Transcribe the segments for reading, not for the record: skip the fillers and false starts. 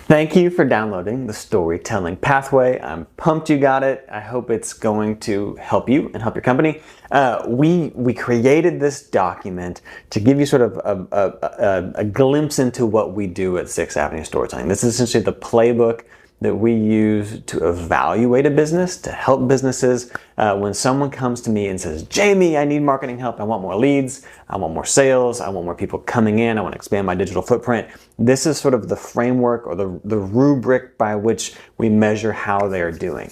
Thank you for downloading the Storytelling Pathway. I'm pumped you got it. I hope it's going to help you and help your company. We created this document to give you sort of a glimpse into what we do at 6th Avenue Storytelling. This is essentially the playbook that we use to evaluate a business, to help businesses. When someone comes to me and says, Jamie, I need marketing help. I want more leads. I want more sales. I want more people coming in. I want to expand my digital footprint. This is sort of the framework or the rubric by which we measure how they are doing.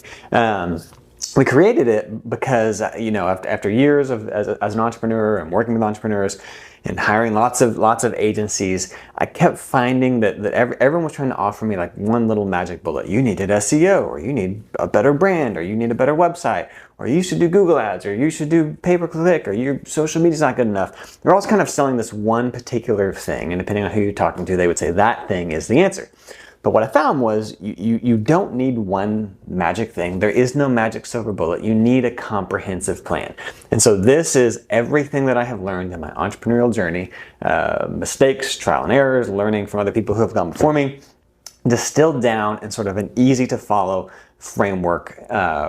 We created it because, after years as an entrepreneur and working with entrepreneurs and hiring lots of agencies, I kept finding that everyone was trying to offer me like one little magic bullet. You needed SEO, or you need a better brand, or you need a better website, or you should do Google ads, or you should do pay-per-click, or your social media's not good enough. They're all kind of selling this one particular thing, and depending on who you're talking to, they would say that thing is the answer. But what I found was you don't need one magic thing. There is no magic silver bullet. You need a comprehensive plan. And so this is everything that I have learned in my entrepreneurial journey, mistakes, trial and errors, learning from other people who have gone before me, distilled down in sort of an easy to follow framework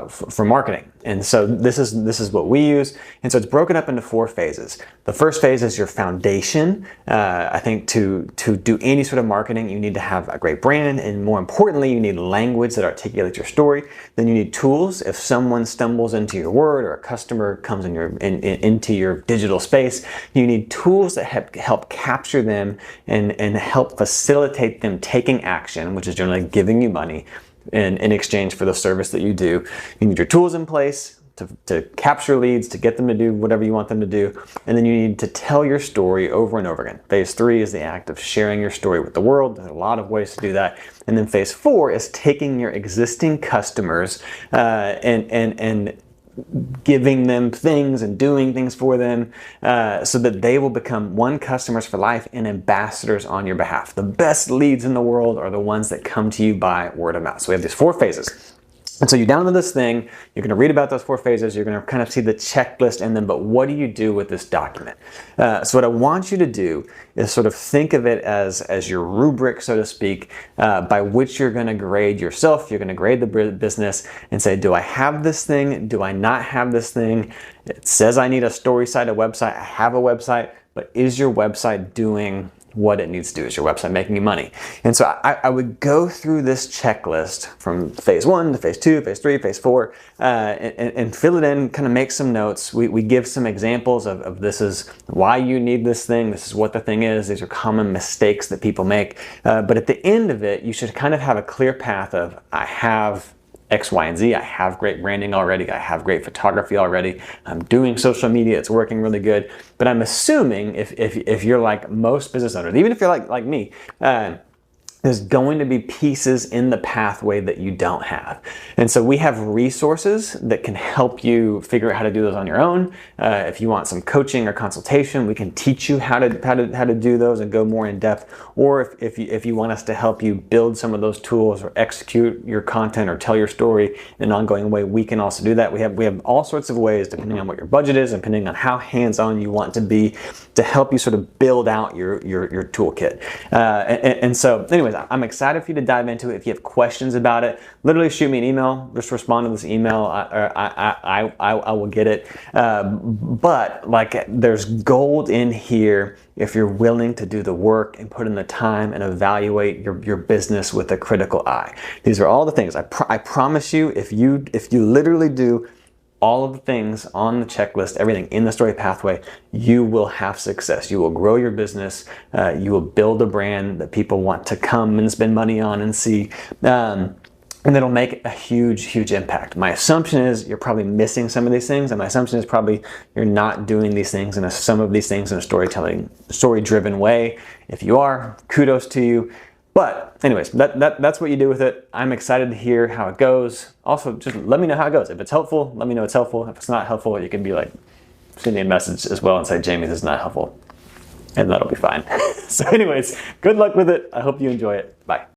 for marketing. And so this is what we use. And so it's broken up into 4 phases. The first phase is your foundation. I think to do any sort of marketing, you need to have a great brand, and more importantly, you need language that articulates your story. Then you need tools. If someone stumbles into your word, or a customer comes into your digital space, you need tools that help capture them and help facilitate them taking action, which is generally giving you money in exchange for the service that you do. You need your tools in place to capture leads, to get them to do whatever you want them to do. And then you need to tell your story over and over again. Phase 3 is the act of sharing your story with the world. There's a lot of ways to do that. And then phase 4 is taking your existing customers and giving them things and doing things for them so that they will become customers for life and ambassadors on your behalf. The best leads in the world are the ones that come to you by word of mouth. So we have these 4 phases. And so you download this thing, you're going to read about those 4 phases, you're going to kind of see the checklist in them, but what do you do with this document? So what I want you to do is sort of think of it as your rubric, so to speak, by which you're going to grade yourself, you're going to grade the business and say, do I have this thing? Do I not have this thing? It says I need a story site, a website. I have a website, but is your website doing what it needs to do? Is your website making you money? And so I would go through this checklist from phase 1 to phase 2, phase 3, phase 4, and fill it in, kind of make some notes. We give some examples of this is why you need this thing, this is what the thing is, these are common mistakes that people make. But at the end of it, you should kind of have a clear path of, I have X, Y, and Z. I have great branding already. I have great photography already. I'm doing social media. It's working really good. But I'm assuming if you're like most business owners, even if you're like me, there's going to be pieces in the pathway that you don't have. And so we have resources that can help you figure out how to do those on your own. If you want some coaching or consultation, we can teach you how to do those and go more in depth. Or if you want us to help you build some of those tools or execute your content or tell your story in an ongoing way, we can also do that. We have all sorts of ways, depending on what your budget is, and depending on how hands-on you want to be, to help you sort of build out your toolkit. And so anyways, I'm excited for you to dive into it. If you have questions about it, literally shoot me an email. Just respond to this email. I will get it. But like, there's gold in here if you're willing to do the work and put in the time and evaluate your business with a critical eye. These are all the things. I promise you, if you literally do all of the things on the checklist, everything in the story pathway, you will have success. You will grow your business. You will build a brand that people want to come and spend money on and see. And it'll make a huge, huge impact. My assumption is you're probably missing some of these things, and my assumption is probably you're not doing these things some of these things in a story-driven way. If you are, kudos to you. But anyways, that's what you do with it. I'm excited to hear how it goes. Also, just let me know how it goes. If it's helpful, let me know it's helpful. If it's not helpful, you can be like, send me a message as well and say, Jamie, this is not helpful. And that'll be fine. So anyways, good luck with it. I hope you enjoy it. Bye.